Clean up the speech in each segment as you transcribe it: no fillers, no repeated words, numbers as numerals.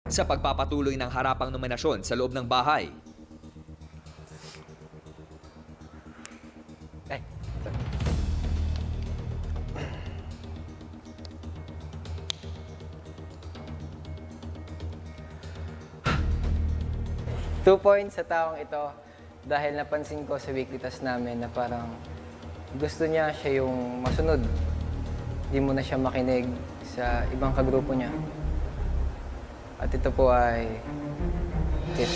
sa pagpapatuloy ng harapang nominasyon sa loob ng bahay. Ay, 2 points sa taong ito dahil napansin ko sa weekly task namin na parang gusto niya siya yung masunod. Hindi mo na siya makinig sa ibang kagrupo niya. At ito po ay tip.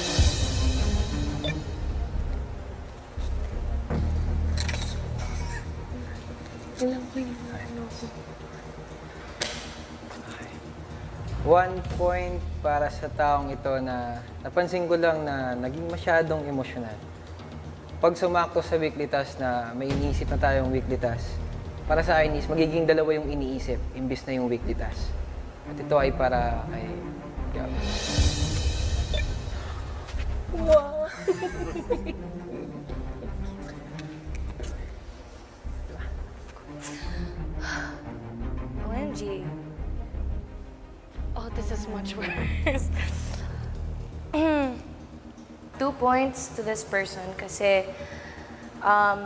Ilang ko yung ano ko. 1 point para sa taong ito na napansin ko lang na naging masyadong emosyonal. Pag sumakto sa weekly task na may iniisip na tayong weekly task, para sa akin is magiging dalawa yung iniisip imbis na yung weekly task. At ito ay para kay Gab. Wow! OMG. Oh, this is much worse. 2 points to this person kasi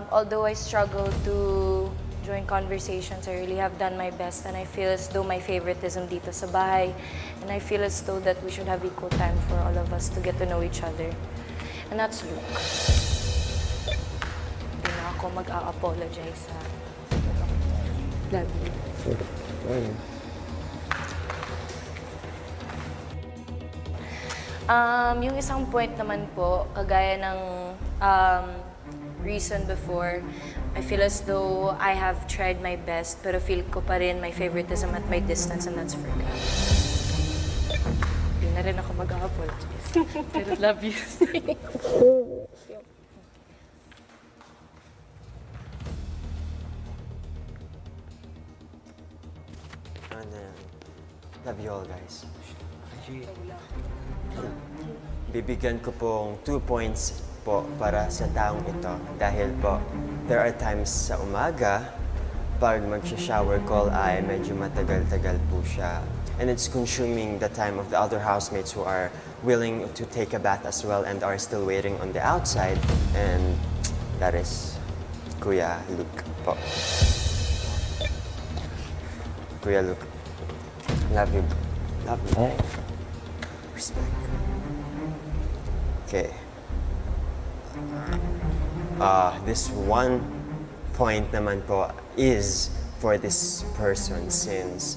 although I struggle to join conversations, I really have done my best and I feel as though my favoritism dito sa bahay and I feel as though that we should have equal time for all of us to get to know each other. And that's Luke. Hindi na ako mag-a-apologize sa love you. Yung isang point naman po, kagaya ng reason before, I feel as though I have tried my best, pero feel ko pa rin my favoritism at my distance, and that's for God. Hindi na rin ako mag-apologize. Pero love you. And love you all, guys. Bibigyan ko pong 2 points po para sa taong ito. Dahil po, there are times sa umaga, pag mag-shower call ay medyo matagal-tagal po siya. And it's consuming the time of the other housemates who are willing to take a bath as well and are still waiting on the outside. And that is Kuya Luke po. Kuya Luke, love you. Love you. Respect. Okay. This 1 point naman po is for this person since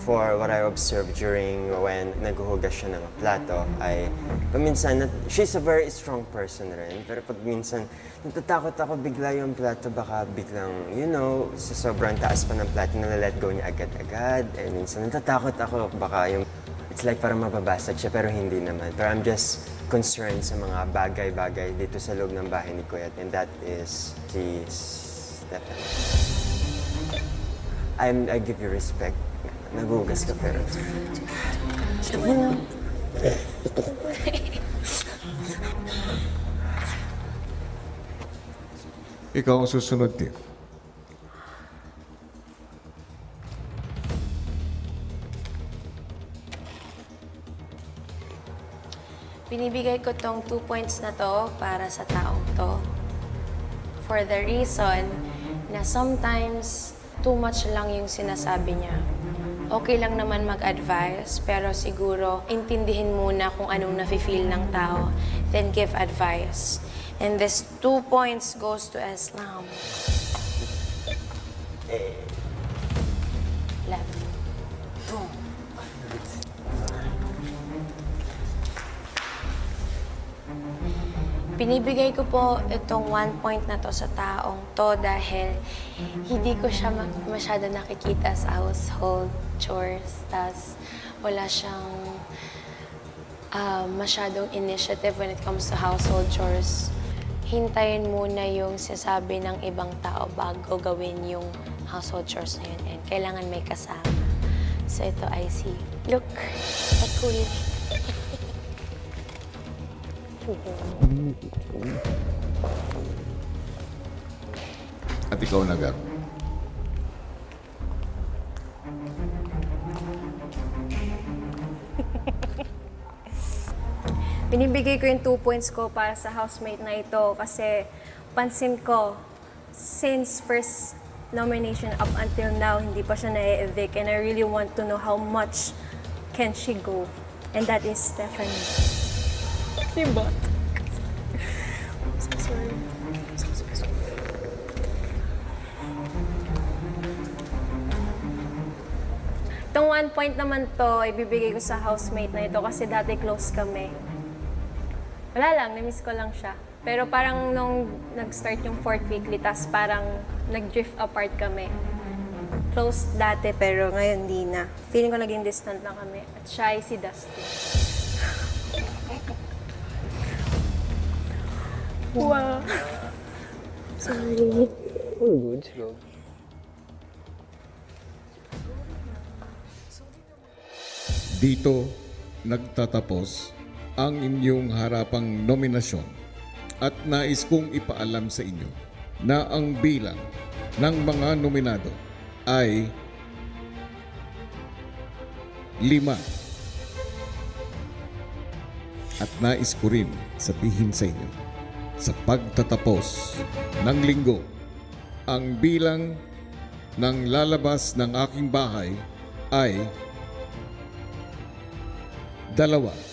for what I observed during when naghuhugas siya ng plato ay paminsan, she's a very strong person rin, pero pag minsan natatakot ako bigla yung plato, baka biglang, you know, sa sobrang taas pa ng plato, nalalet go niya agad-agad, eh minsan natatakot ako, baka yung, it's like parang mababasag siya, pero hindi naman. Pero I'm just concerned sa mga bagay-bagay dito sa loob ng bahay ni Kuya, and that is si Stefan. I give you respect. Nagugas ka pero. Ikaw ang susunod, Tim. Binibigay ko tong 2 points na to para sa taong to. For the reason na sometimes too much lang yung sinasabi niya. Okay lang naman mag-advise, pero siguro intindihin muna kung anong nafe-feel ng tao, then give advice. And this 2 points goes to Islam. Love you. Binibigay ko po itong 1 point na to sa taong to dahil hindi ko siya masyado nakikita sa household chores. Tas wala siyang masyadong initiative when it comes to household chores. Hintayin muna yung sasabi ng ibang tao bago gawin yung household chores na yun. And kailangan may kasama. So ito I see. Look, a cool. At ikaw na, Gab. Binibigay ko yung 2 points ko para sa housemate na ito kasi pansin ko, since first nomination up until now, hindi pa siya na-evict and I really want to know how much can she go. And that is Stephanie. Diba? Sorry. Itong 1 point naman to, ibibigay ko sa housemate na ito kasi dati close kami. Wala lang, na-miss ko lang siya. Pero parang nung nag-start yung 4th weekly, tas parang nag-drift apart kami. Close dati pero ngayon di na. Feeling ko naging distant lang kami. At siya ay si Dustin. Wow. Sorry. All good, go. Dito nagtatapos ang inyong harapang nominasyon at nais kong ipaalam sa inyo na ang bilang ng mga nominado ay 5. At nais ko rin sabihin sa inyo, sa pagtatapos ng linggo, ang bilang ng lalabas ng aking bahay ay 2.